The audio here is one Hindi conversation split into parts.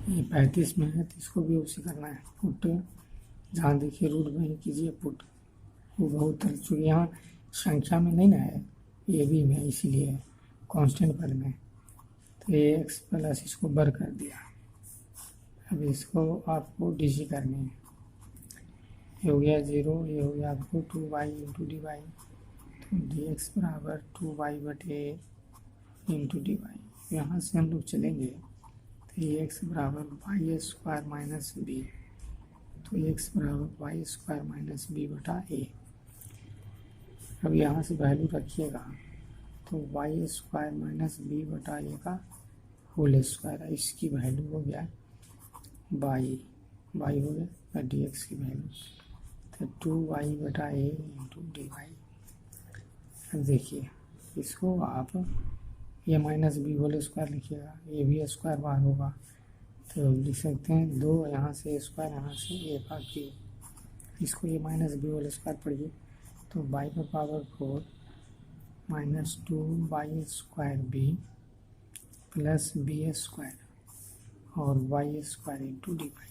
ये 35 में है तो इसको भी उसी करना है। पुट जहाँ देखिए रूट वहीं कीजिए पुट। वो बहुत चूँकि यहाँ संख्या में नहीं ना है, ये भी में, इसीलिए कांस्टेंट पद में, तो ये एक्स प्लस इसको बर कर दिया। अब इसको आपको डीसी करनी है। ये हो गया 0, ये हो गया आपको 2y इंटू डी वाई, तो डी एक्स बराबर 2y बटे इंटू डी वाई। यहाँ से हम लोग चलेंगे तो ये एक्स बराबर वाई स्क्वायर माइनस बी, तो एक्स बराबर वाई स्क्वायर माइनस बी बटा ए। अब यहाँ से वैल्यू रखिएगा तो वाई स्क्वायर माइनस बी बटा ए का होल स्क्वायर, इसकी वैल्यू हो गया वाई हो गया डी एक्स की वैल्यू, तो 2y बटा ए इंटू डी वाई। अब देखिए इसको आप ये माइनस बी होल स्क्वायर लिखिएगा, ये भी स्क्वायर बाहर होगा तो लिख सकते हैं 2 यहाँ से स्क्वायर, यहाँ से ए का क्यूब। इसको ये माइनस बी होल स्क्वायर पढ़िए तो बाई का power 4 minus 2y square b plus b square और y square into d y.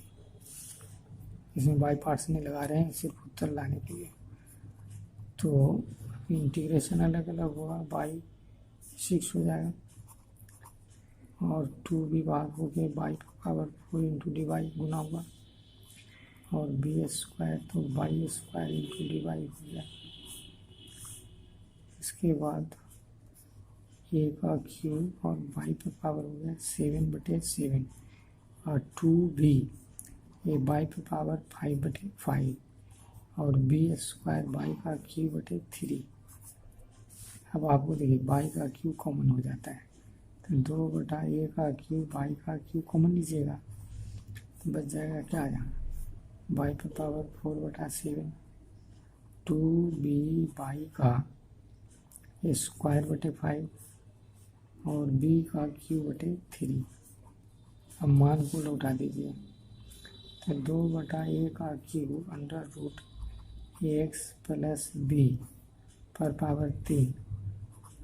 इसमें बाई पार्ट्स नहीं लगा रहे हैं सिर्फ उत्तर लाने के लिए। तो इंटीग्रेशन अलग अलग होगा, बाई 6 हो जाएगा और 2 भी बाहर हो गए, बाई का पावर 4 इंटू डी वाई गुना हुआ और बी स्क्वायर तो y square into d y हो गया। इसके बाद ए का क्यूब और वाई पे पावर हो गया 7/7 और 2b ये बाई पे पावर 5/5 और बी स्क्वायर बाई का क्यूब बटे 3। अब आपको देखिए बाई का क्यूब कॉमन हो जाता है तो 2 बटा ए का क्यूब बाई का क्यूब कॉमन लीजिएगा तो बच जाएगा क्या, यहाँ बाई पे पावर 4/7 2b बाई का स्क्वायर बटे 5 और b का क्यूब बटे 3। अब मान को लौटा दीजिए तो 2 बटा ए का cube under root x plus b पर power 3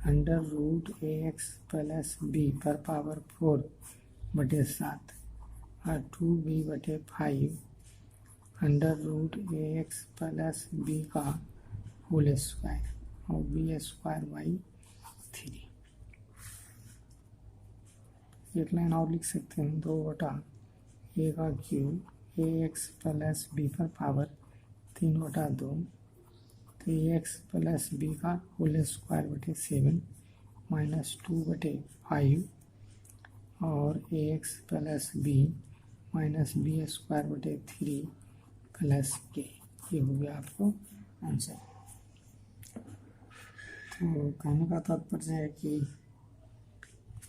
under root a x plus b पर पावर 4/7 और 2b बटे 5 under root a x plus b का होल स्क्वायर और बी स्क्वायर बाई 3। एक लाइन और लिख सकते हैं 2 बटा ए का cube a x plus b पर पावर 3/2 तो ए एक्स प्लस बी का होल स्क्वायर बटे 7 माइनस 2/5 और a x plus b minus b square बटे 3 प्लस के। ये हो गया आपको आंसर। तो कहने का तात्पर्य है कि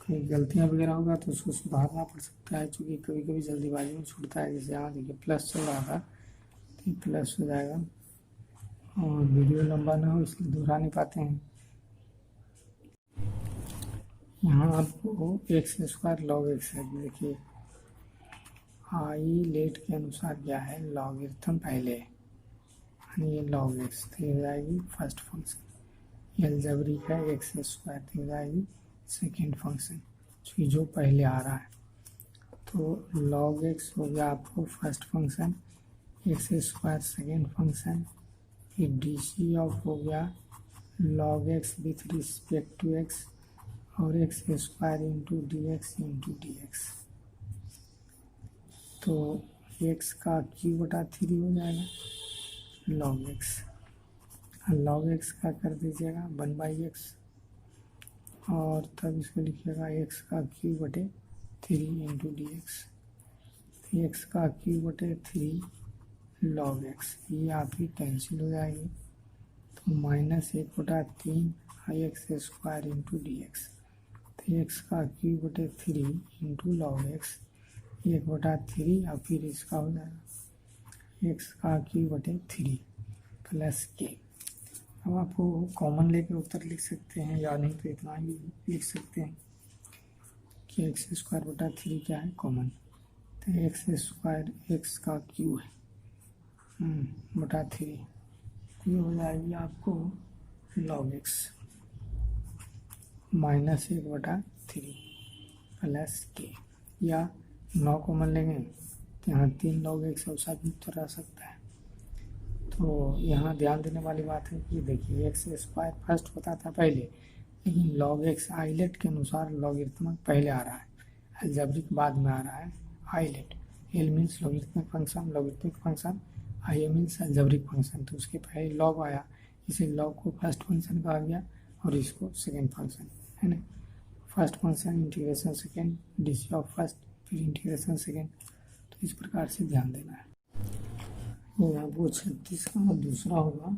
कोई गलतियाँ वगैरह होगा तो उसको सुधारना पड़ सकता है, क्योंकि कभी कभी जल्दीबाजी में छूटता है। जैसे यहाँ देखिए प्लस चल रहा था तो ये प्लस हो जाएगा और वीडियो लंबा ना हो इसलिए दोहरा नहीं पाते हैं। यहाँ आपको एक्स स्क्वायर लॉग एक्स है, देखिए आई लेट के अनुसार क्या है लॉगरिथम पहले यानी ये लॉग एक्स तो हो जाएगी फर्स्ट फंक्शन, एलजेब्रिक है एक्स स्क्वायर तो हो जाएगी सेकेंड फंक्शन क्योंकि जो पहले आ रहा है। तो लॉग एक्स हो गया आपको first function, x square second function, फिर डी सी ऑफ हो गया log x with respect to x और x square into d x into d x. तो एक्स का क्यू बटा 3 हो जाएगा लॉग एक्स, लॉग एक्स का कर दीजिएगा 1/x और तब इसको लिखिएगा एक्स का क्यू बटे 3 इंटू डी एक्स। एक्स का क्यू बटे 3 लॉग एक्स ये आपकी कैंसिल हो जाएगी तो -1/3 x square into d x. तो एक्स का क्यू बटे 3 इंटू लॉग एक्स 1/3 और फिर इसका हो जाएगा एक्स का क्यू बटे 3 प्लस के। अब आपको कॉमन लेके उत्तर लिख सकते हैं या नहीं तो इतना ही लिख सकते हैं कि एक्स स्क्वायर बटा 3 क्या है कॉमन, तो एक्स स्क्वायर एक्स का क्यू है बटा 3, ये हो जाएगी आपको लॉग एक्स -1/3 प्लस के, या 9 कॉमन लेंगे तो यहाँ 3 log x ऐसा भी उत्तर आ सकता है। तो यहाँ ध्यान देने वाली बात है कि देखिए एक्स स्क्वायर फर्स्ट होता था पहले, लेकिन log x आइलेट के अनुसार लॉगरिथमिक पहले आ रहा है, अलजेब्रिक बाद में आ रहा है। ILATE L means logarithmic function, I A means algebraic function, तो उसके पहले लॉग आया, इसे लॉग को फर्स्ट फंक्शन कहा गया और इसको सेकेंड फंक्शन, है ना। First function integration second, DC of first, फिर इंटीग्रेशन सेकेंड, तो इस प्रकार से ध्यान देना है। ये वो 36 का दूसरा होगा,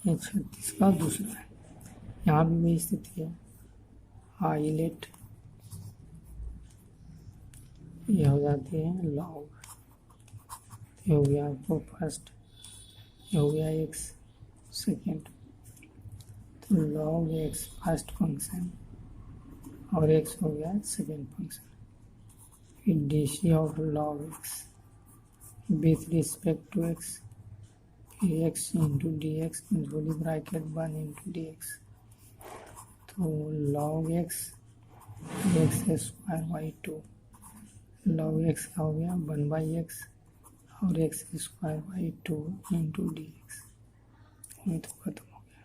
ये 36 का दूसरा है। यहाँ भी वही स्थिति है, आइलेट ये हो जाती है लॉग, ये हो गया आपको फर्स्ट, ये हो गया एक्स सेकेंड, तो लॉग एक्स फर्स्ट फंक्शन और एक्स हो गया सेकेंड फंक्शन, फिर D C of log x with respect to x, फिर x into d x whole bracket 1 into d x, तो log x square by 2, log x का हो गया 1/x और x square by 2 into d x, ये तो खत्म हो गया,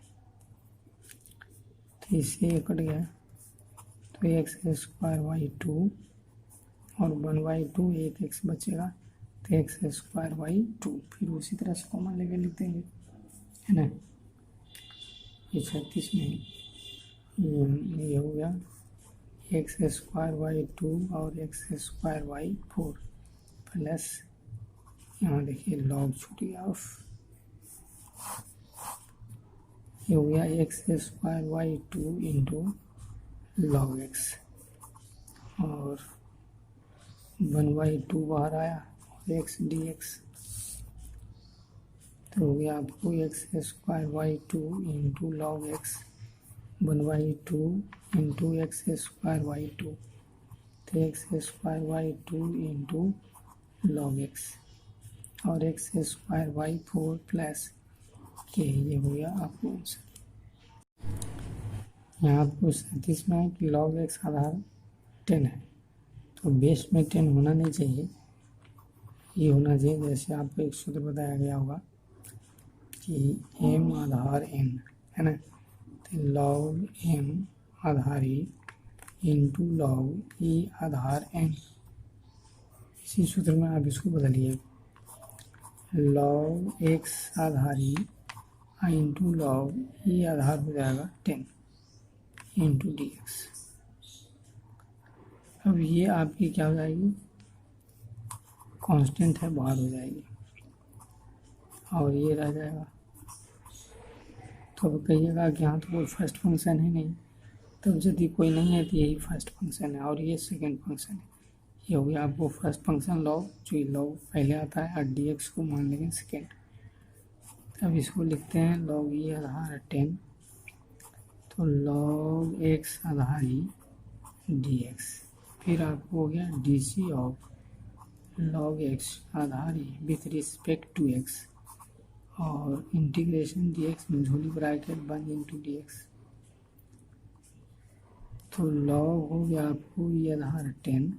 तो इससे ये कट गया, तो एक्स स्क्वायर बाई 2 और 1/2 एक एक्स बचेगा, तो एक्स स्क्वायर बाई 2, फिर उसी तरह से कॉमन लेके लिख देंगे, है ना। ये 36 में ये हो गया एक्स स्क्वायर बाई 2 और एक्स स्क्वायर बाई 4 प्लस, यहाँ देखिए लॉग छूट गया ऑफ, ये हो गया x square by 2 into log x और 1/2 बाहर आया और एक्स डी एक्स, तो हो गया आपको x square by 2 into log x 1/2 into x square by 2, तो x square by 2 into log x और एक्स स्क्वायर बाई 4 प्लस के, ये हो गया आपको आंसर। यहाँ आपको 37 में है कि लॉग एक्स आधार 10 है, तो बेस में 10 होना नहीं चाहिए, ये होना चाहिए जैसे आपको एक सूत्र बताया गया होगा कि m आधार n, है ना, तो लॉग m आधारी इंटू लॉग e आधार n, इसी सूत्र में आप इसको बदलिए, लॉग x आधारी इंटू लॉग e आधार हो जाएगा 10 इंटू डी एक्स। अब ये आपकी क्या हो जाएगी, कांस्टेंट है, बाहर हो जाएगी और ये रह जाएगा। तो अब कहिएगा कि यहाँ तो कोई फर्स्ट फंक्शन है नहीं, तब यदि कोई नहीं है तो यही फर्स्ट फंक्शन है और ये सेकेंड फंक्शन है, ये हो गया आपको फर्स्ट फंक्शन लॉग, जो लॉग पहले आता है और डी एक्स को मान लेंगे सेकेंड। अब इसको लिखते हैं लॉग ई आधार 10, तो लॉग एक्स आधारी डी एक्स, फिर आपको हो गया D C of log x आधारी विथ रिस्पेक्ट टू एक्स और इंटीग्रेशन डी एक्स में Holi bracket 1 into d x, तो लॉग हो गया आपको ये आधार 10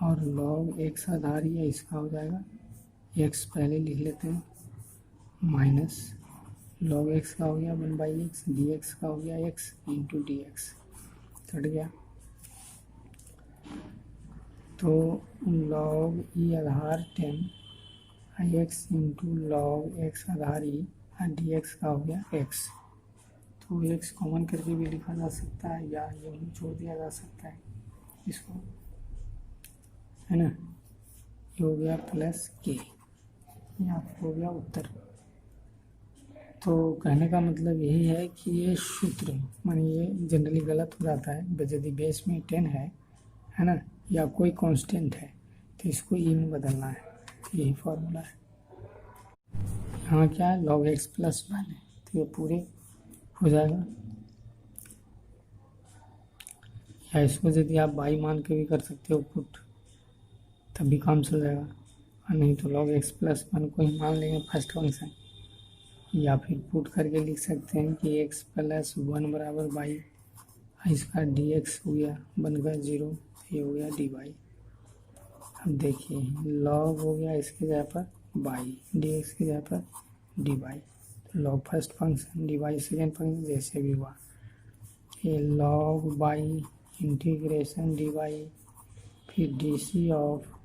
और लॉग एक्स आधार ये इसका हो जाएगा, एक्स पहले लिख लेते हैं माइनस लॉग एक्स का हो गया 1/x, डी एक्स का हो गया x into d x, cut गया, तो लॉग ई आधार 10 एक्स इंटू लॉग एक्स आधार ई और डी एक्स का हो गया एक्स, तो एक्स कॉमन करके भी लिखा जा सकता है या यूँ छोड़ दिया जा सकता है इसको, है ना। ये हो गया प्लस के, ये आपको हो गया उत्तर। तो कहने का मतलब यही है कि ये सूत्र मानी ये जनरली गलत हो जाता है, यदि बेस में 10 है ना, या कोई कांस्टेंट है तो इसको ई में बदलना है, तो यही फॉर्मूला है। यहाँ क्या है लॉग एक्स प्लस 1 है, तो ये पूरे हो जाएगा, या इसको यदि आप बाई मान के भी कर सकते हो पुट, तब भी काम चल जाएगा, और नहीं तो लॉग एक्स प्लस 1 को ही मान लेंगे फर्स्ट फंक्शन, या फिर पुट करके लिख सकते हैं कि एक्स प्लस 1 बराबर बाई इसका डी एक्स हो गया 1/0, ये हो गया डी वाई। अब देखिए लॉग हो गया इसकी जगह पर बाई, डी एक्स की जगह पर डी वाई। तो log first function, d y second function, जैसे भी हुआ। ये log y integration d y, फिर D C of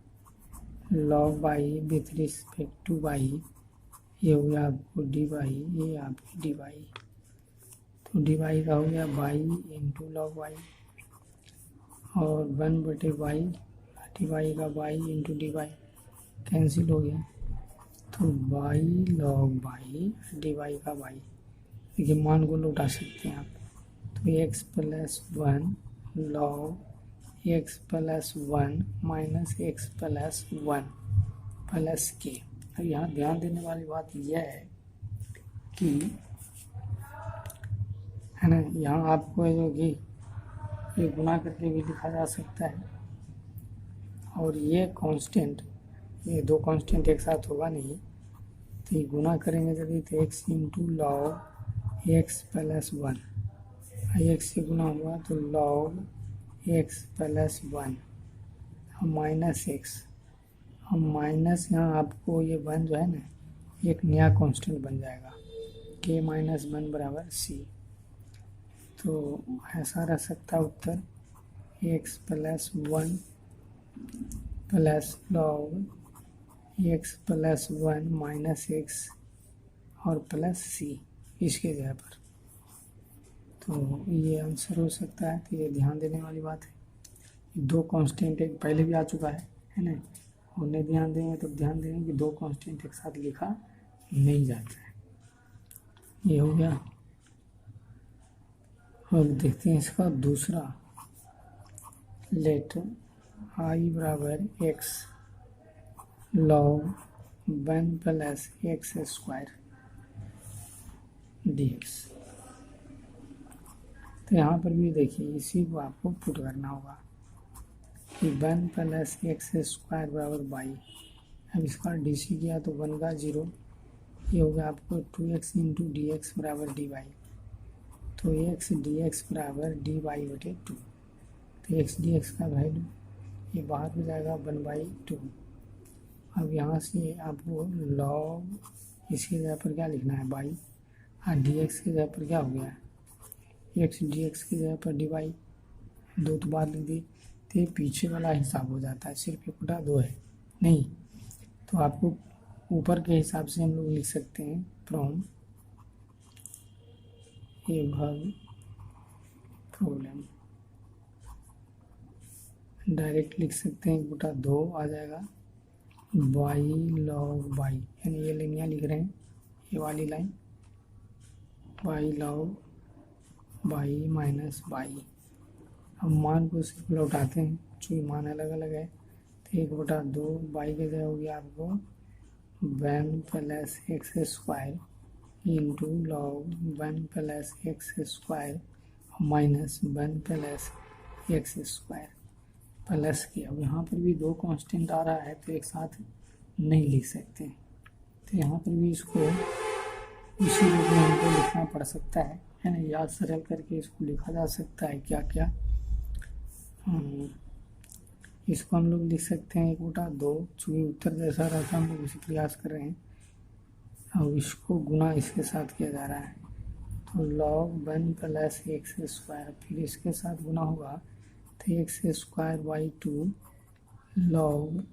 log y with respect to y, ये हो गया आपको डी वाई, ये आपकी डी वाई। तो डी वाई का हो गया बाई इंटू लॉग वाई, और 1/y डी वाई का y into d y cancel हो गया। तो y log y D y का बाई, देखिए मान को लौटा सकते हैं आप। तो x plus one log x plus one minus x plus one plus के। अब यहाँ ध्यान देने वाली बात यह है कि है ना, यहाँ आपको जो कि ये गुना करके भी लिखा जा सकता है, और ये कांस्टेंट, ये दो कांस्टेंट एक साथ होगा नहीं, तो ये गुना करेंगे यदि तो x into log x plus one, x से गुना हुआ तो log x plus one minus x, और माइनस यहाँ आपको ये वन जो है ना एक नया कांस्टेंट बन जाएगा, के माइनस वन बराबर सी। तो ऐसा रह सकता है उत्तर x plus one plus log x plus one minus x और प्लस सी इसके जगह पर। तो ये आंसर हो सकता है। तो ये ध्यान देने वाली बात है। दो कांस्टेंट एक पहले भी आ चुका है ना, और नहीं ध्यान देंगे तो ध्यान देंगे कि दो कांस्टेंट एक साथ लिखा नहीं जाता है। ये हो गया। अब देखते हैं इसका दूसरा। लेट आई बराबर x log one plus x square D x. तो यहाँ पर भी देखिए इसी को आपको पुट करना होगा कि वन प्लस एक्स स्क्वायर बराबर बाई। अब इसका डी सी किया तो वन का जीरो, ये हो गया आपको 2x इंटू डी एक्स बराबर डी वाई। तो एक्स डी एक्स बराबर डी वाई बटे टू। तो एक्स डी एक्स का वैल्यू ये बाहर हो जाएगा 1/2। अब यहाँ से आपको लॉग इसकी जगह पर क्या लिखना है बाई, और डी एक्स की जगह पर क्या हो गया है एक्स डी एक्स की जगह पर डी वाई, दो तो बात लिख दी। तो ये पीछे वाला हिसाब हो जाता है, सिर्फ एक बटा दो है नहीं। तो आपको ऊपर के हिसाब से हम लोग लिख सकते हैं फ्रॉम ए भाग प्रॉब्लम, डायरेक्ट लिख सकते हैं 1/2 आ जाएगा बाई लॉग बाई, यानी ये लाइन यहाँ लिख रहे हैं ये वाली line, by log by minus by. अब मान को सिर्फ लौटाते हैं चूँकि मान अलग अलग है। तो 1/2 बाई के जगह हो गया आपको one plus x square into log one plus x square minus one plus x square plus के। अब यहाँ पर भी दो कांस्टेंट आ रहा है तो एक साथ नहीं लिख सकते, तो यहाँ पर भी इसको इसी रूप में हमको लिखना पड़ सकता है ना, याद सरल करके इसको लिखा जा सकता है क्या क्या। इसको हम लोग लिख सकते हैं 1/2, चूँकि उत्तर जैसा रहता है हम लोग इसी प्रयास कर रहे हैं। अब इसको गुना इसके साथ किया जा रहा है, तो log one plus x square, फिर इसके साथ गुना होगा तो x square by two log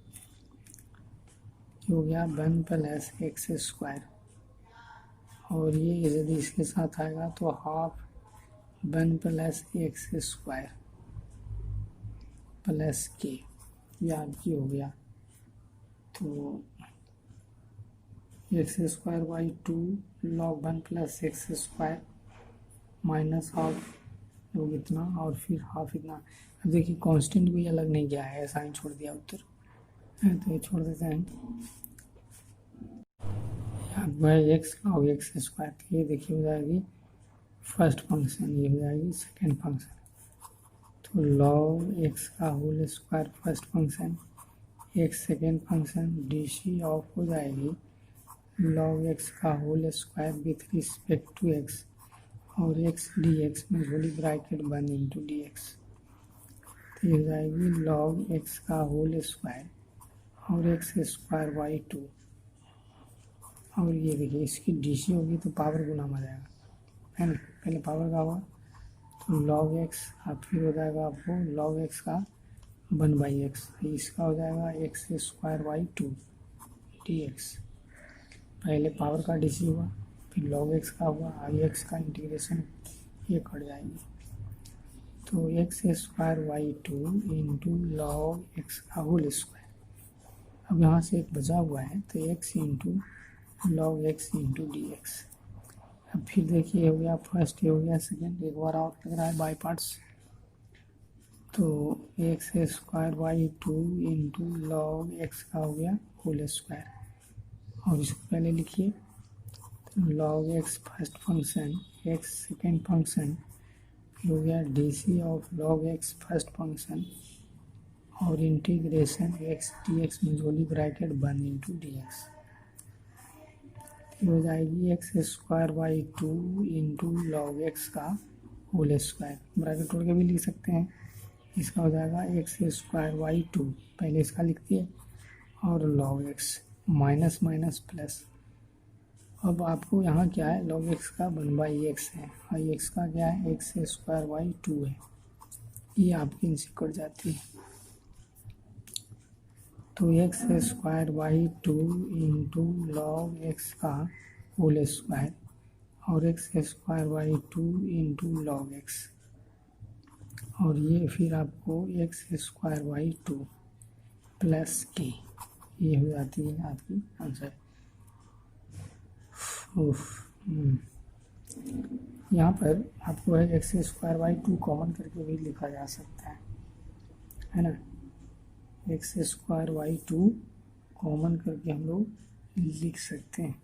हो गया वन प्लस एक्स स्क्वायर, और ये यदि इसके साथ आएगा तो half one plus x square plus के, ये आपकी हो गया। तो x square by two log one plus x square minus half लोग इतना, और फिर हाफ इतना। अब देखिए कांस्टेंट भी अलग नहीं गया है, ऐसा ही छोड़ दिया उत्तर, तो ये छोड़ देते हैं। अब एक्स लॉग एक्स स्क्वायर, तो ये देखिए हो जाएगी फर्स्ट फंक्शन, ये हो जाएगी सेकेंड फंक्शन। तो लॉग एक्स का whole square first function, x second function, d C of हो जाएगी लॉग एक्स का whole square with respect to x, और एक्स डी एक्स में Holi bracket 1 into d x. तो ये हो जाएगी log x का होल स्क्वायर और एक्स स्क्वायर बाई 2। और ये देखिए इसकी डीसी होगी तो पावर गुना में आ जाएगा, है ना। पहले पावर का होगा तो log x, अब फिर हो जाएगा आपको log x का 1/x, इसका हो जाएगा एक्स स्क्वायर बाई 2 dx। पहले पावर का डीसी हुआ, फिर log x का हुआ, आई एक्स का इंटीग्रेशन ये कट जाएगी। तो x square by 2 into log x का होल स्क्वायर। अब यहाँ से एक बचा हुआ है तो x into log x into d x. अब फिर देखिए हो गया फर्स्ट, ये हो गया सेकेंड, एक बार और लग रहा है बाई पार्ट्स। तो x square by 2 into log x का हो गया होल स्क्वायर। और इसको पहले लिखिए तो log x first function, x second function, फिर हो गया D C of log x first function और इंटीग्रेशन एक्स डी एक्स में जोली ब्रैकेट 1 इंटू डी एक्स। हो जाएगी x square by 2 into log x का होल स्क्वायर, ब्रैकेट तोड़ के भी लिख सकते हैं। इसका हो जाएगा एक्स स्क्वायर बाई 2, पहले इसका लिख दिए, और log x minus minus plus. अब आपको यहाँ क्या है, लॉग एक्स का 1/x है, आई एक्स का क्या है एक्स स्क्वायर बाई 2 है, ये आपकी इनसे कट जाती है। तो x square by 2 into log x का होल स्क्वायर और x square by 2 into log x, और ये फिर आपको एक्स स्क्वायर बाई 2 प्लस के, ये हो जाती है आपकी आंसर। यहाँ पर आपको है एक्स स्क्वायर बाई 2 कॉमन करके भी लिखा जा सकता है ना। एक्स स्क्वायर बाई 2 कॉमन करके हम लोग लिख सकते हैं।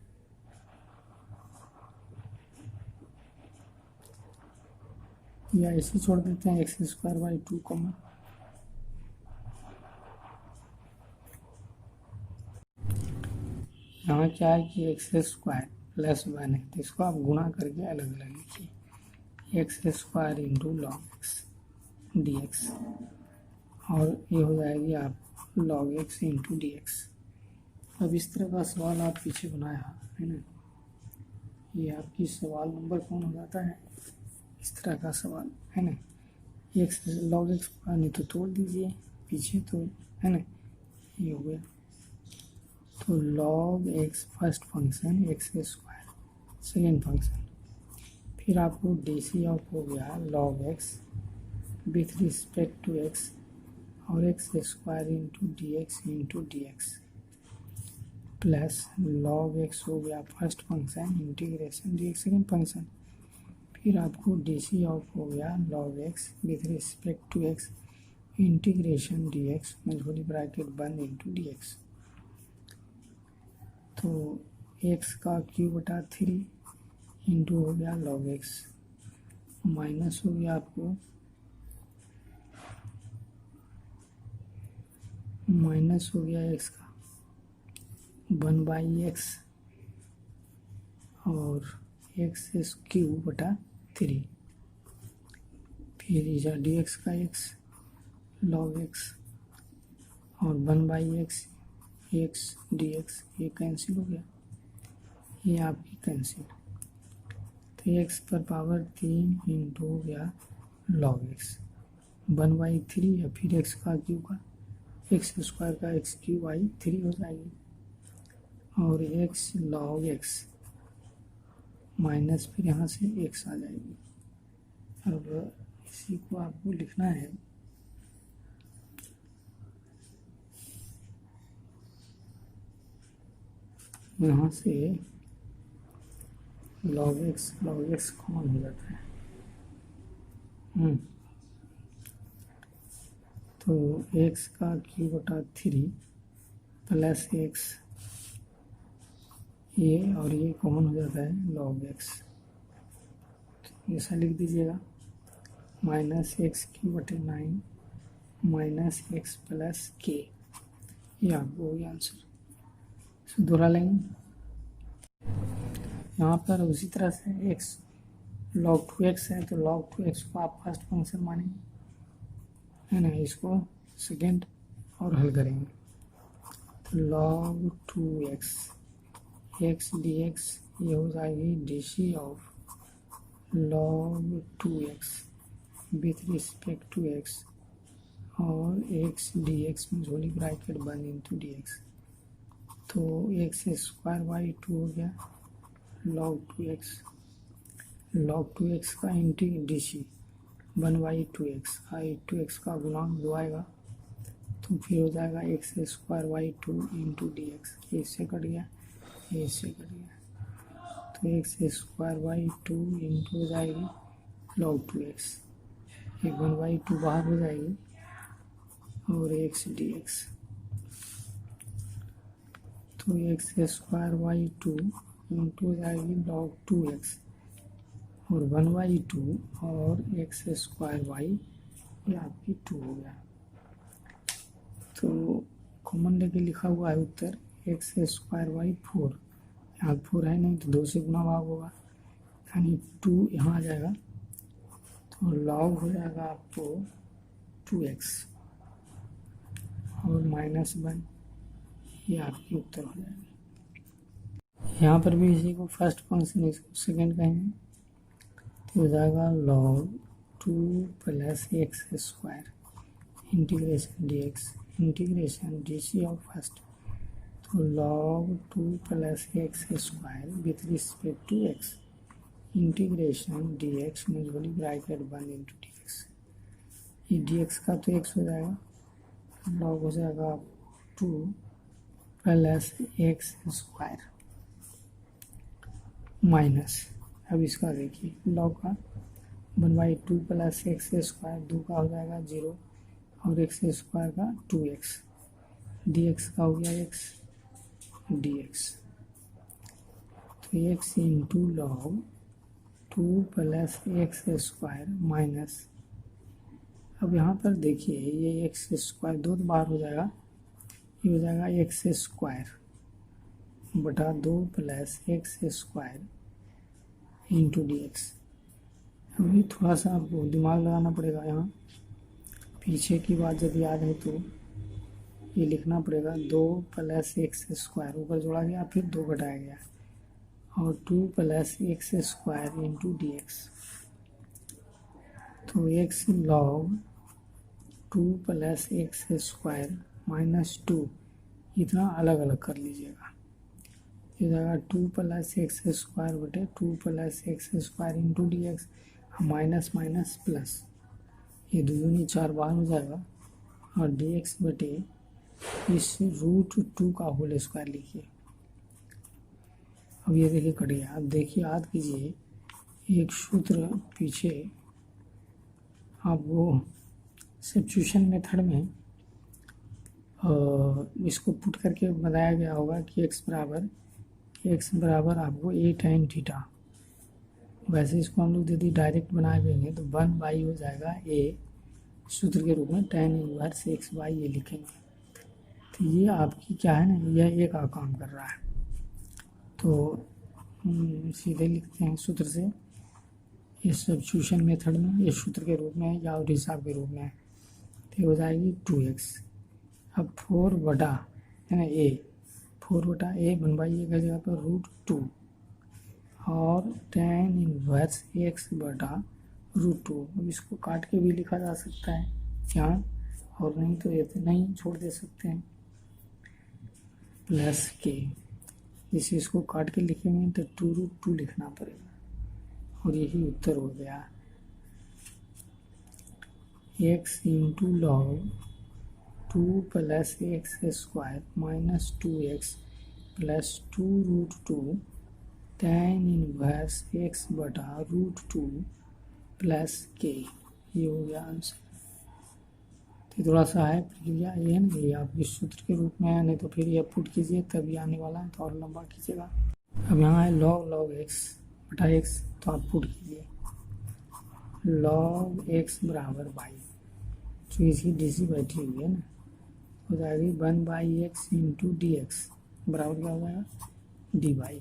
या ऐसे छोड़ देते हैं एक्स स्क्वायर बाई 2 कॉमन। यहाँ क्या है कि एक्स स्क्वायर प्लस 1 है, तो इसको आप गुणा करके अलग अलग लिखिए, x square into log x d x, और ये हो जाएगी आप log x into d x. अब इस तरह का सवाल आप पीछे बनाया है ना, ये आपकी सवाल नंबर कौन हो जाता है, इस तरह का सवाल है ना। एक्स लॉग एक्स नहीं तो तोड़ दीजिए पीछे, तो है ना, ये हो गया। तो log x first function x square second function, फिर आपको डी सी ऑफ हो गया log x with respect to x और x square into d x plus log x हो गया first function integration d x second function, फिर आपको डी सी ऑफ हो गया log x with respect to x integration d x में छोटी ब्रैकेट 1 इंटू डी एक्स। तो एक्स का क्यू बटा 3 इंटू हो गया लॉग एक्स, माइनस हो गया आपको माइनस हो गया एक्स का 1/x और एक्स क्यू बटा 3, फिर इधर डी एक्स का एक्स लॉग एक्स और 1/x एक्स डी एक्स, ये कैंसिल हो गया, ये आपकी कैंसिल। तो एक्स पर पावर 3 इंटू हो गया लॉग एक्स 1/3 या फिर एक्स का क्यू का एक्स स्क्वायर का एक्स क्यू बाई 3 हो जाएगी, और एक्स लॉग एक्स माइनस फिर यहाँ से एक्स आ जाएगी। अब इसी को आपको लिखना है, यहाँ से log x कॉमन हो जाता है। तो x का क्यू बटा 3 प्लस एक्स, ये और ये कॉमन हो जाता है log x, तो ऐसा लिख दीजिएगा माइनस एक्स क्यू बटे 9 माइनस एक्स प्लस के, ये आपको हो गया आंसर। दोहरा लेंगे यहाँ पर उसी तरह से x log 2x है तो log 2x को आप फर्स्ट फंक्शन मानेंगे, है ना, इसको सेकेंड और हल करेंगे तो log 2x x dx ये हो जाएगी d of log 2x with respect to x और x dx में Holi bracket 1 into d x, तो एक्स स्क्वायर बाई 2 हो गया log 2x का इंटी डी सी 1/2x, 2x का गुणांक जो आएगा तो फिर हो जाएगा x square by 2 into d x, इससे कट गया, इससे कट गया, तो एक्स स्क्वायर बाई 2 इंटू हो जाएगी log 2x, एक 1/2 बाहर हो जाएगी और एक्स डी एक्स, तो एक्स स्क्वायर बाई 2 इंटू हो जाएगी log 2x और 1/2 और एक्स स्क्वायर बाई ये आपकी 2 हो गया, तो कॉमन लेके लिखा हुआ है उत्तर एक्स स्क्वायर बाई 4, यहाँ 4 है नहीं तो 2 से गुना भाग होगा, यानी 2 यहाँ आ जाएगा, तो log हो जाएगा आपको 2x और -1, ये आपकी उत्तर हो जाएगा। यहाँ पर भी इसी को फर्स्ट फंक्शन इसको सेकेंड कहेंगे, तो हो जाएगा log 2 plus x square integration d x integration d C of first, तो log 2 plus x square with respect to x integration d x में Holi bracket 1 into d x, ये डी एक्स का तो एक्स हो जाएगा, log हो जाएगा 2 प्लस एक्स स्क्वायर माइनस, अब इसका देखिए log का 1/2 प्लस एक्स स्क्वायर 2 का हो जाएगा 0 और एक्स स्क्वायर का 2x, dx का हो गया x dx, तो x into log 2 plus x square minus, अब यहाँ पर देखिए ये एक्स स्क्वायर 2 बार हो जाएगा, ये हो जाएगा एक्स स्क्वायर बटा 2 plus x square into d x, अभी थोड़ा सा आपको दिमाग लगाना पड़ेगा, यहाँ पीछे की बात जब याद है तो ये लिखना पड़ेगा 2 प्लस एक्स स्क्वायर ऊपर जोड़ा गया फिर 2 घटाया गया और 2 plus x square into d x, तो x log 2 plus x square minus 2 इतना अलग अलग कर लीजिएगा, ये जाएगा 2 प्लस एक्स स्क्वायर बटे 2 plus x square into d x, minus minus plus, ये दूनी 4 बार हो जाएगा और डी एक्स बटे इस √2 का होल स्क्वायर लिखिए, अब ये देखिए कट गया, अब देखिए याद कीजिए एक सूत्र पीछे आप वो सब्स्टिट्यूशन मेथड में इसको पुट करके बताया गया होगा कि x बराबर आपको a tan थीटा, वैसे इसको हम लोग यदि डायरेक्ट बनाए देंगे तो 1/, हो जाएगा a सूत्र के रूप में tan इनवर्स x/, ये लिखेंगे, तो ये आपकी क्या है ना, यह एक काम कर रहा है, तो सीधे लिखते हैं सूत्र से, इस सब्स्टिट्यूशन मेथड में ये सूत्र के रूप में या और हिसाब के रूप में, तो हो जाएगी 2x, अब 4 बटा है ना a, 4 बटा a 1/a का जगह पर √2 और tan इनवर्स x बटा √2, अब इसको काट के भी लिखा जा सकता है यहाँ, और नहीं तो इतना ही छोड़ दे सकते हैं प्लस के, इसे इसको काट के लिखेंगे तो 2√2 लिखना पड़ेगा और यही उत्तर हो गया, x into log 2 plus x square minus 2x plus 2√2 tan inverse x बटा √2 प्लस के, ये हो गया आंसर। तो थोड़ा सा है प्रक्रिया ये है ना, ये आप इस सूत्र के रूप में है, नहीं तो फिर ये पुट कीजिए तभी आने वाला है, तो और लंबा कीजिएगा। अब यहाँ है log x बटा x, तो आप पुट कीजिए log x बराबर बाई, तो इसकी डी सी बैठी हुई है ना, हो जाएगी 1/x इंटू डी एक्स बराबर क्या हो जाएगा डी बाई,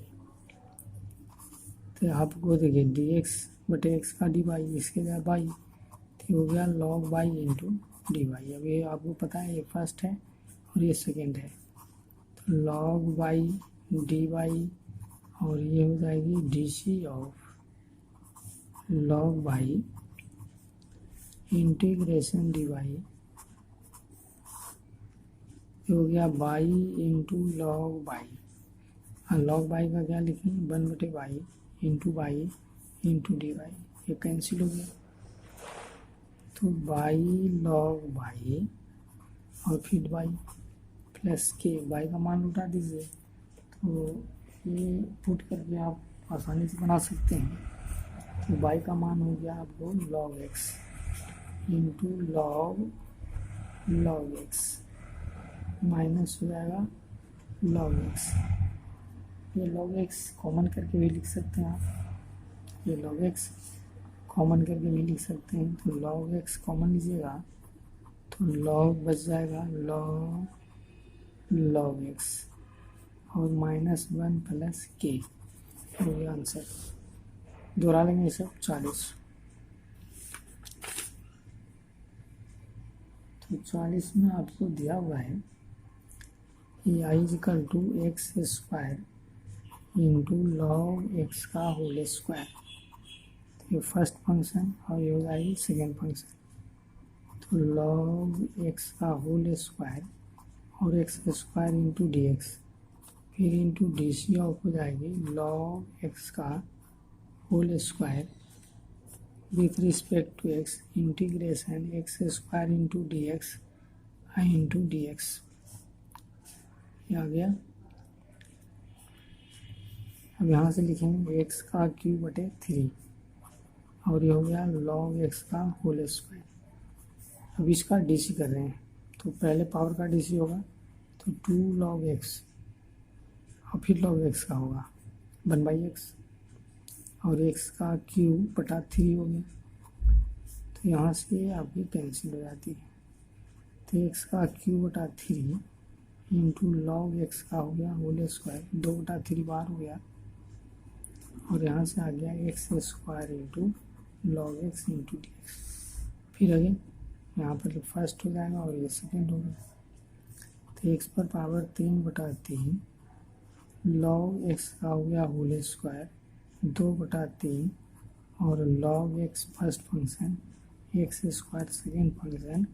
तो आपको देखिए डी एक्स बटे एक्स का डी बाई, इसके जगह बाई, तो हो गया log by into d y. अब ये आपको पता है ये फर्स्ट है और ये सेकेंड है, तो लॉग वाई डी वाई, और ये हो जाएगी d C of log y integration d y, हो गया बाई इंटू लॉग बाई। हाँ, लॉग बाई का क्या लिखेंगे, 1/बाई into y into d y, ये कैंसिल हो गया, तो बाई लॉग बाई और फिर बाई प्लस के, बाई का मान उठा दीजिए, तो ये पुट करके आप आसानी से बना सकते हैं। तो बाई का मान हो गया आपको log x into log x minus हो जाएगा लॉग एक्स। ये लॉग एक्स कॉमन करके भी लिख सकते हैं आप, ये लॉग एक्स कॉमन करके भी लिख सकते हैं, तो लॉग एक्स कॉमन लीजिएगा तो लॉग बच जाएगा लॉग एक्स और -1 प्लस के, हो गया आंसर। दोहरा लेंगे सब 40, तो 40 में आपको दिया हुआ है कि I equal to x square into log x का होल स्क्वायर, तो ये फर्स्ट फंक्शन और ये हो जाएगी सेकेंड फंक्शन, तो लॉग एक्स का होल स्क्वायर और x square into d x, फिर इंटू डी सी ऑफ हो जाएगी लॉग एक्स का whole square with respect to x integration x square into d x into d x, ये आ गया। अब यहाँ से लिखेंगे एक्स का क्यूब बटे 3 और ये हो गया लॉग एक्स का होल स्क्वायर। अब इसका डीसी कर रहे हैं, तो पहले पावर का डीसी होगा तो 2 लॉग एक्स और फिर लॉग एक्स का होगा 1/x और एक्स का क्यूब बटा 3 हो गया, तो यहाँ से आपकी कैंसिल हो जाती है, तो एक्स का क्यूब बटा 3 इंटू लॉग एक्स का हो गया होल स्क्वायर, 2/3 बार हो गया, और यहाँ से आ गया x square into log x into d x, फिर अगेन यहाँ पर फर्स्ट हो जाएगा और ये सेकेंड होगा, तो एक्स पर पावर 3/3 लॉग एक्स का हो गया होल स्क्वायर 2/3 और log x first function x square second function,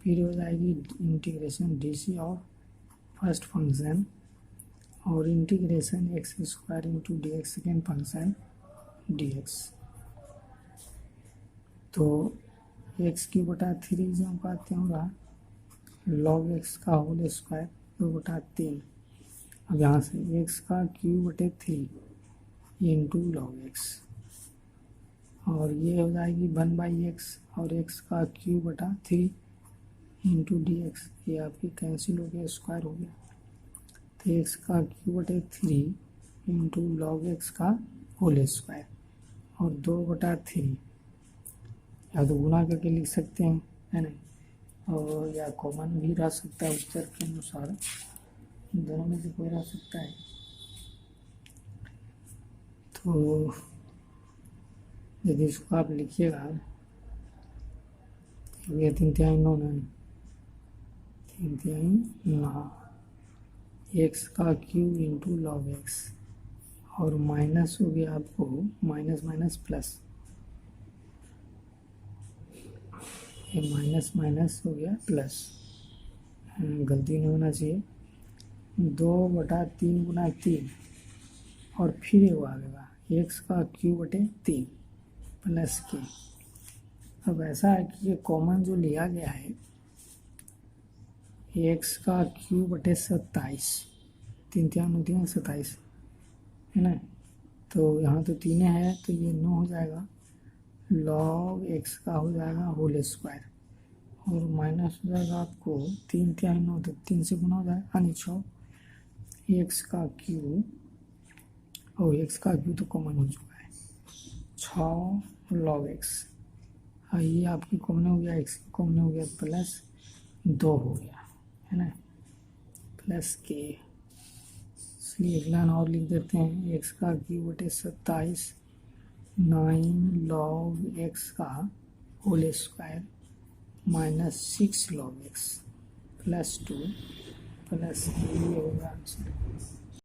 फिर हो जाएगी integration d C of first function और integration x square into d x second function d x, तो एक्स क्यूब बटा 3 जो हमका क्या होगा लॉग एक्स का होल स्क्वायर 2/3, अब यहाँ से एक्स का क्यूब बटे 3 इंटू लॉग एक्स और ये हो जाएगी 1/x और एक्स का क्यूब बटा 3 इंटू डी एक्स, ये आपकी कैंसिल हो गया, स्क्वायर हो गया, तो एक्स का क्यूब बटे 3 इंटू लॉग एक्स का होल स्क्वायर और 2/3, या तो गुना करके लिख सकते हैं है ना, और या कॉमन भी रह सकता है उत्तर के अनुसार, दोनों में से कोई रह सकता है, तो यदि इसको आप लिखिएगा ये 3/9 एक्स का क्यूब इंटू लॉग एक्स और माइनस हो गया आपको माइनस माइनस प्लस, ये माइनस माइनस हो गया प्लस, गलती नहीं होना चाहिए, 2/3 गुना 3 और फिर वो आएगा एक्स का क्यूब बटे 3 प्लस के। अब ऐसा है कि ये कॉमन जो लिया गया है एक्स का क्यूब बटे 27, 3×3 = 27 है ना, तो यहाँ तो 3 है तो ये 9 हो जाएगा, लॉग एक्स का हो जाएगा होल स्क्वायर और माइनस हो जाएगा आपको 3×9 तो 3 से गुना हो जाएगा यानी 6 एक्स का क्यूब और एक्स का क्यूब तो कॉमन हो चुका है 6 लॉग एक्स, ये आपकी कॉमन हो गया, एक्स कॉमन हो गया प्लस 2 हो गया है ना प्लस के, इसलिए अगला और लिख देते हैं एक्स का क्यूब बटे 27 9 लॉग एक्स का whole square minus 6 log x plus 2 plus ये होगा आंसर